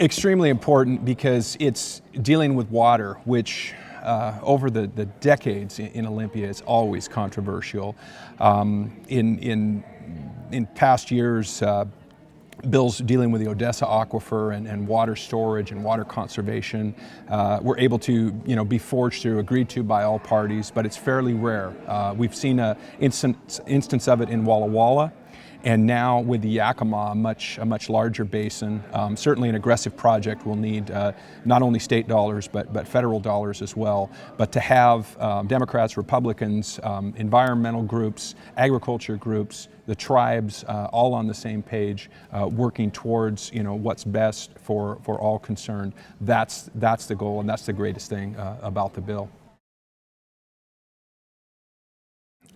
Extremely important because it's dealing with water, which over the decades in Olympia is always controversial. In past years, bills dealing with the Odessa aquifer and water storage and water conservation were able to be forged through, agreed to by all parties, but it's fairly rare. We've seen an instance of it in Walla Walla. And now with the Yakima, a much larger basin, certainly an aggressive project will need not only state dollars but federal dollars as well. But to have Democrats, Republicans, environmental groups, agriculture groups, the tribes all on the same page, working towards what's best for all concerned, that's the goal, and that's the greatest thing about the bill.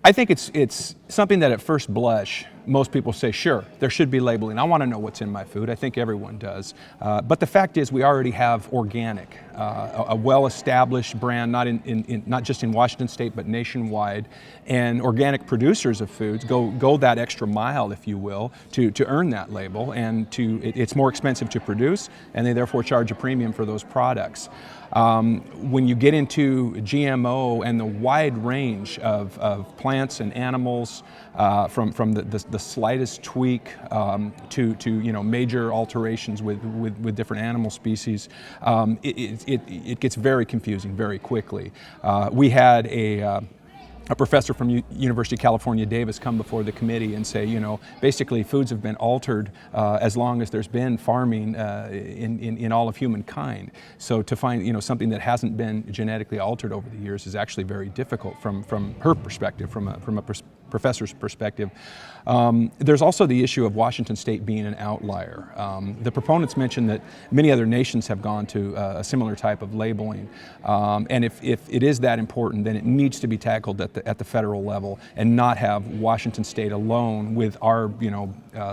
I think it's something that at first blush, most people say, sure, there should be labeling. I want to know what's in my food. I think everyone does. But the fact is we already have organic, a well-established brand, not just in Washington State, but nationwide. And organic producers of foods go that extra mile, if you will, to earn that label. And it's more expensive to produce, and they therefore charge a premium for those products. When you get into GMO and the wide range of plants and animals, from the slightest tweak to major alterations with different animal species, it gets very confusing very quickly. We had a professor from University of California, Davis, come before the committee and say, basically foods have been altered as long as there's been farming in all of humankind. So to find, something that hasn't been genetically altered over the years is actually very difficult from her perspective, from a professor's perspective. There's also the issue of Washington State being an outlier. The proponents mentioned that many other nations have gone to a similar type of labeling. And if it is that important, then it needs to be tackled at the federal level and not have Washington State alone with our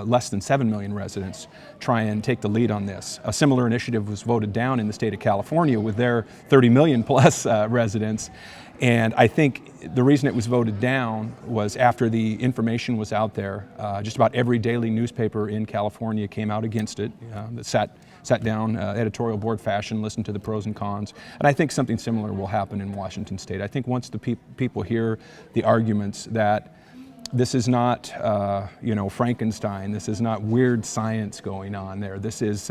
less than 7 million residents try and take the lead on this. A similar initiative was voted down in the state of California with their 30 million plus residents. And I think the reason it was voted down was after the information was out there, just about every daily newspaper in California came out against it, that sat down editorial board fashion, listened to the pros and cons. And I think something similar will happen in Washington State. I think once the people hear the arguments that this is not, Frankenstein. This is not weird science going on there. This is,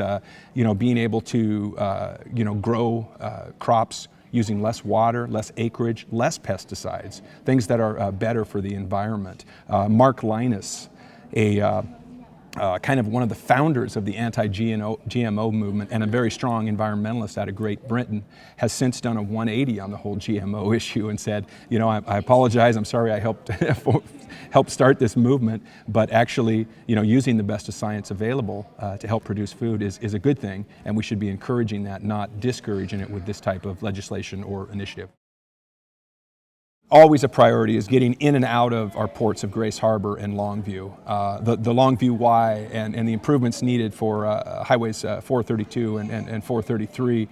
being able to, grow crops using less water, less acreage, less pesticides, things that are better for the environment. Mark Linus, kind of one of the founders of the anti-GMO movement and a very strong environmentalist out of Great Britain, has since done a 180 on the whole GMO issue and said, I apologize, I'm sorry I helped start this movement, but actually, using the best of science available to help produce food is a good thing, and we should be encouraging that, not discouraging it with this type of legislation or initiative. Always a priority is getting in and out of our ports of Grace Harbor and Longview. The Longview Y and the improvements needed for highways 432 and 433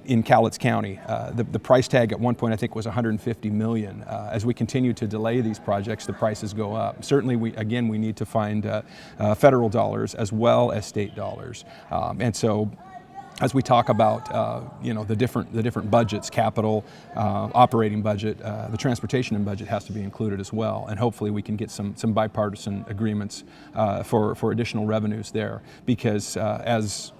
in Cowlitz County. The price tag at one point I think was $150 million. As we continue to delay these projects, the prices go up. Certainly we need to find federal dollars as well as state dollars. And so as we talk about the different budgets, capital, operating budget, the transportation and budget has to be included as well, and hopefully we can get some bipartisan agreements for additional revenues there, because as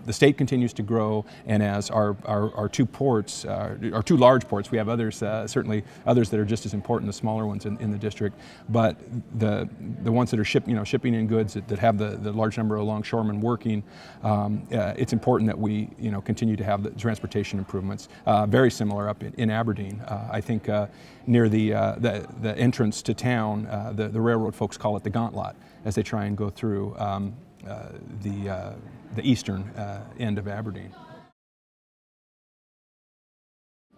the state continues to grow, and as our two ports, our two large ports, we have others, certainly others that are just as important, the smaller ones in the district, but the ones that are shipping in goods that have the large number of longshoremen working, it's important that we continue to have the transportation improvements. Very similar up in Aberdeen. I think near the entrance to town, the railroad folks call it the gauntlet as they try and go through the eastern end of Aberdeen.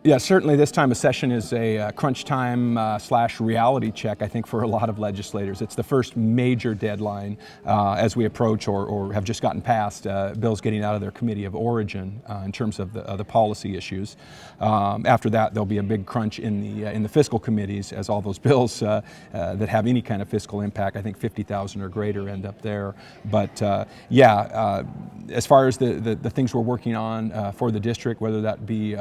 Yeah, certainly this time of session is a crunch time slash reality check, I think, for a lot of legislators. It's the first major deadline as we approach or have just gotten past bills getting out of their committee of origin in terms of the policy issues. After that, there'll be a big crunch in the fiscal committees as all those bills that have any kind of fiscal impact, I think 50,000 or greater, end up there. But as far as the things we're working on for the district, whether that be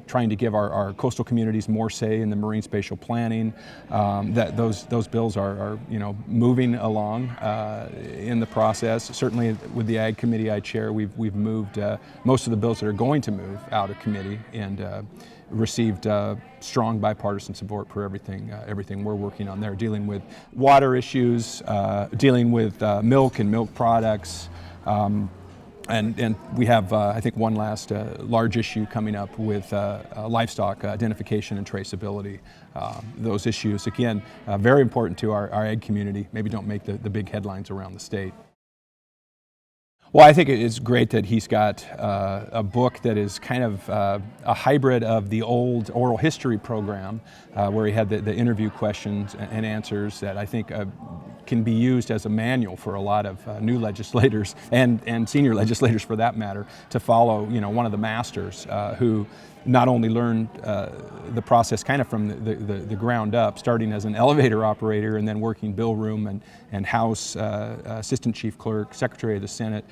trying to give our coastal communities more say in the marine spatial planning, that those bills are moving along in the process. Certainly with the Ag Committee I chair, we've moved most of the bills that are going to move out of committee and received strong bipartisan support for everything we're working on there, dealing with water issues, dealing with milk and milk products. And we have, I think, one last large issue coming up with livestock identification and traceability. Those issues, again, very important to our ag community, maybe don't make the big headlines around the state. Well, I think it's great that he's got a book that is kind of a hybrid of the old oral history program, where he had the interview questions and answers that I think can be used as a manual for a lot of new legislators and senior legislators, for that matter, to follow one of the masters who not only learned the process kind of from the ground up, starting as an elevator operator and then working bill room and House Assistant Chief Clerk, Secretary of the Senate,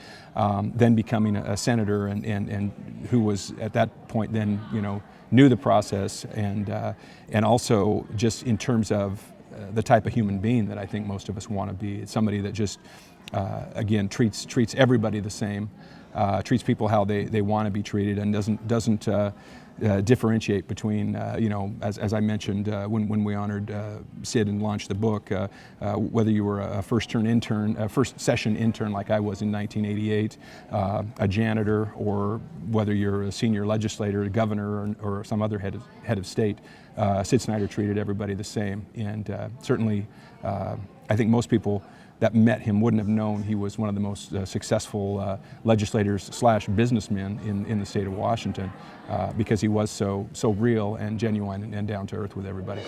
then becoming a senator and who was at that point then knew the process and also just in terms of the type of human being that I think most of us want to be. It's somebody that just again treats everybody the same, treats people how they want to be treated, and doesn't differentiate between, as I mentioned when we honored Sid and launched the book, whether you were a first session intern like I was in 1988, a janitor, or whether you're a senior legislator, a governor, or some other head of state. Sid Snyder treated everybody the same, and certainly I think most people that met him wouldn't have known he was one of the most successful legislators slash businessmen in the state of Washington, because he was so real and genuine and down to earth with everybody.